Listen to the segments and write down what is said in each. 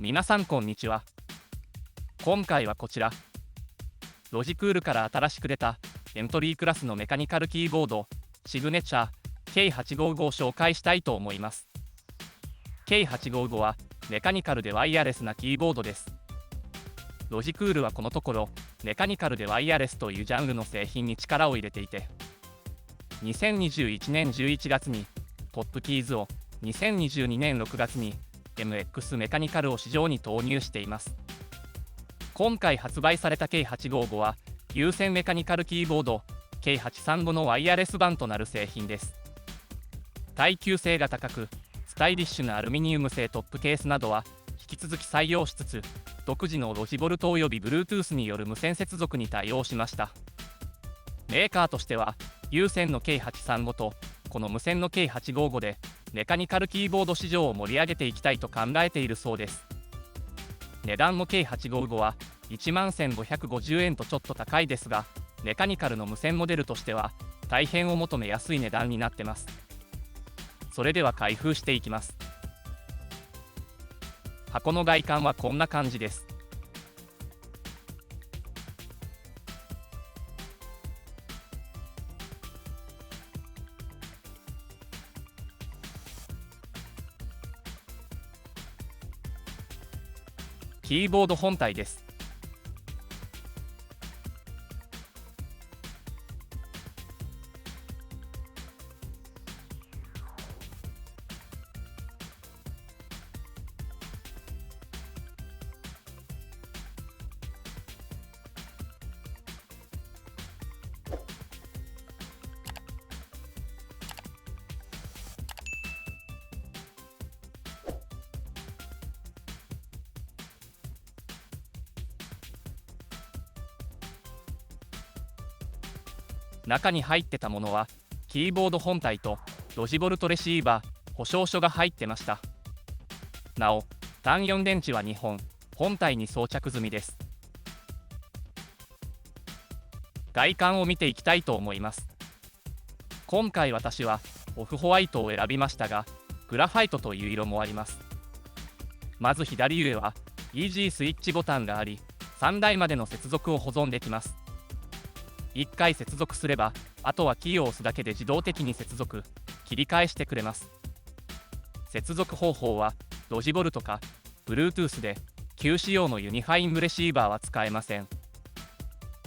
皆さんこんにちは。今回はこちら、ロジクールから新しく出たエントリークラスのメカニカルキーボードシグネチャー K855 を紹介したいと思います。K855 はメカニカルでワイヤレスなキーボードです。ロジクールはこのところメカニカルでワイヤレスというジャンルの製品に力を入れていて、2021年11月にポップキーズを、2022年6月にMX メカニカルを市場に投入しています。今回発売された K855 は有線メカニカルキーボード K835 のワイヤレス版となる製品です。耐久性が高くスタイリッシュなアルミニウム製トップケースなどは引き続き採用しつつ、独自のロジボルトおよび Bluetooth による無線接続に対応しました。メーカーとしては有線の K835 とこの無線の K855 でメカニカルキーボード市場を盛り上げていきたいと考えているそうです。値段も K855 は 11,550 円とちょっと高いですが、メカニカルの無線モデルとしては大変お求めやすい値段になってます。それでは開封していきます。箱の外観はこんな感じです。キーボード本体です。中に入ってたものはキーボード本体とロジボルトレシーバー、保証書が入ってました。なお単4電池は2本本体に装着済みです。外観を見ていきたいと思います。今回私はオフホワイトを選びましたが、グラファイトという色もあります。まず左上は EG スイッチボタンがあり、3台までの接続を保存できます。1回接続すればあとはキーを押すだけで自動的に接続・切り替えしてくれます。接続方法はロジボルトか Bluetooth で、旧仕様のユニファイングレシーバーは使えません。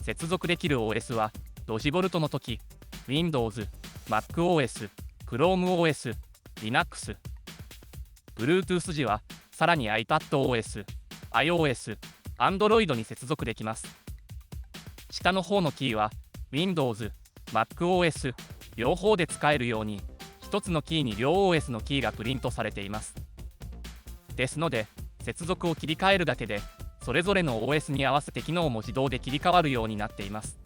接続できる OS はロジボルトの時 Windows、MacOS、Chrome OS、Linux、Bluetooth 時はさらに iPadOS、iOS、Android に接続できます。下の方のキーは Windows、MacOS 両方で使えるように一つのキーに両 OS のキーがプリントされています。ですので接続を切り替えるだけでそれぞれの OS に合わせて機能も自動で切り替わるようになっています。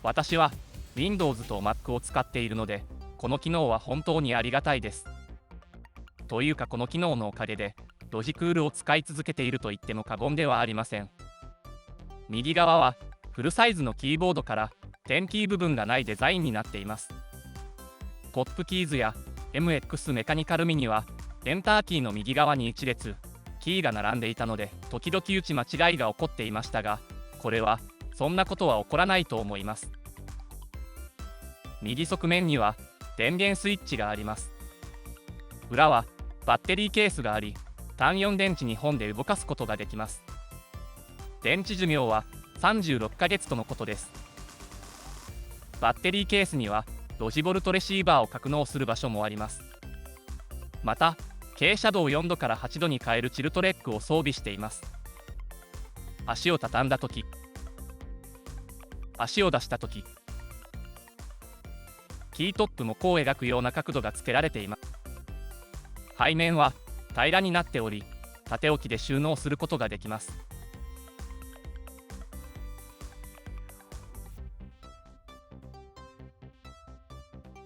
私は Windows と Mac を使っているのでこの機能は本当にありがたいです。というかこの機能のおかげでロジクールを使い続けていると言っても過言ではありません。右側はフルサイズのキーボードから点キー部分がないデザインになっています。ポップキーズや MX メカニカルミニはエンターキーの右側に1列キーが並んでいたので時々打ち間違いが起こっていましたが、これはそんなことは起こらないと思います。右側面には電源スイッチがあります。裏はバッテリーケースがあり、単4電池2本で動かすことができます。電池寿命は36ヶ月とのことです。バッテリーケースにはロジボルトレシーバーを格納する場所もあります。また傾斜度を4度から8度に変えるチルトレックを装備しています。足を畳んだとき、足を出したとき、キートップもこう描くような角度がつけられています。背面は平らになっており、縦置きで収納することができます。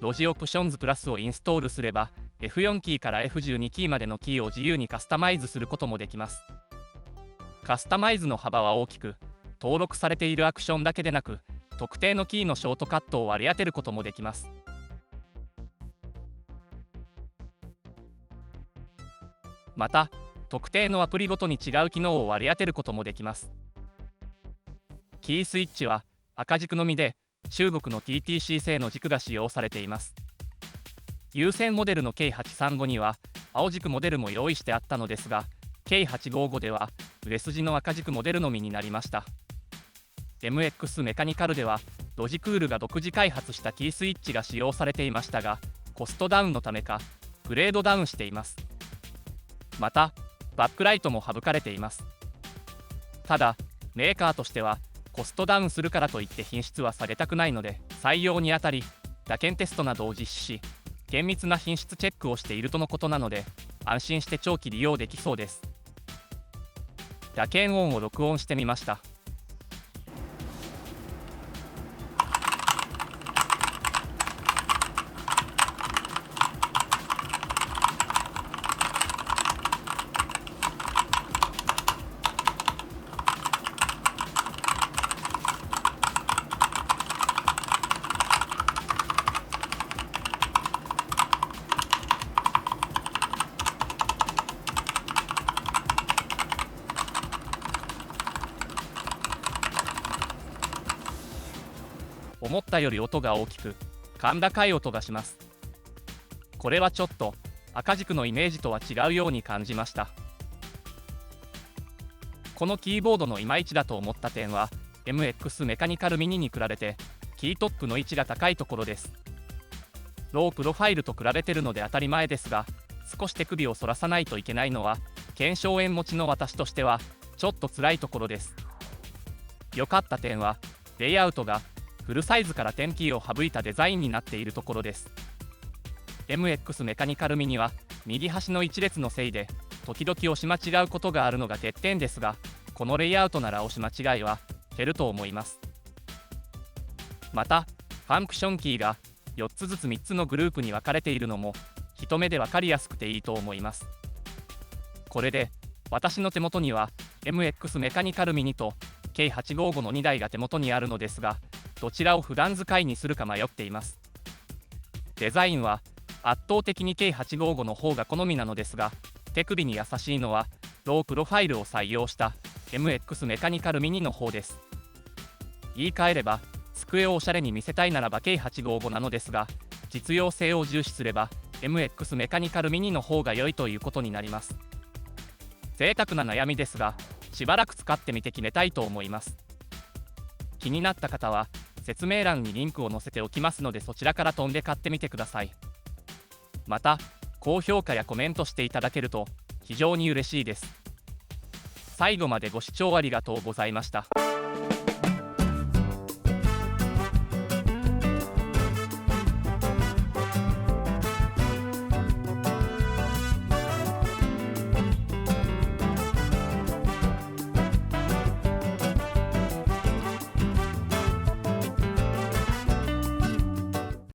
ロジオプションズプラスをインストールすれば F4 キーから F12 キーまでのキーを自由にカスタマイズすることもできます。カスタマイズの幅は大きく、登録されているアクションだけでなく特定のキーのショートカットを割り当てることもできます。また特定のアプリごとに違う機能を割り当てることもできます。キースイッチは赤軸のみで中国の TTC 製の軸が使用されています。有線モデルの K835 には青軸モデルも用意してあったのですが、 K855 では売れ筋の赤軸モデルのみになりました。 MX メカニカルではロジクールが独自開発したキースイッチが使用されていましたが、コストダウンのためかグレードダウンしています。またバックライトも省かれています。ただメーカーとしてはコストダウンするからといって品質は下げたくないので、採用にあたり打検テストなどを実施し厳密な品質チェックをしているとのことなので、安心して長期利用できそうです。打検音を録音してみました。思ったより音が大きく甲高い音がします。これはちょっと赤軸のイメージとは違うように感じました。このキーボードのいまいちだと思った点は MX メカニカルミニに比べてキートップの位置が高いところです。ロープロファイルと比べてるので当たり前ですが、少し手首を反らさないといけないのは腱鞘炎持ちの私としてはちょっと辛いところです。良かった点はレイアウトがフルサイズから点キーを省いたデザインになっているところです。 MX メカニカルミニは右端の一列のせいで時々押し間違うことがあるのが欠点ですが、このレイアウトなら押し間違いは減ると思います。またファンクションキーが4つずつ3つのグループに分かれているのも一目で分かりやすくていいと思います。これで私の手元には MX メカニカルミニと K855 の2台が手元にあるのですが、どちらを普段使いにするか迷っています。デザインは圧倒的に K855 の方が好みなのですが、手首に優しいのはロープロファイルを採用した MX メカニカルミニの方です。言い換えれば机をおしゃれに見せたいならば K855 なのですが、実用性を重視すれば MX メカニカルミニの方が良いということになります。贅沢な悩みですが、しばらく使ってみて決めたいと思います。気になった方は説明欄にリンクを載せておきますので、そちらから飛んで買ってみてください。また高評価やコメントしていただけると非常に嬉しいです。最後までご視聴ありがとうございました。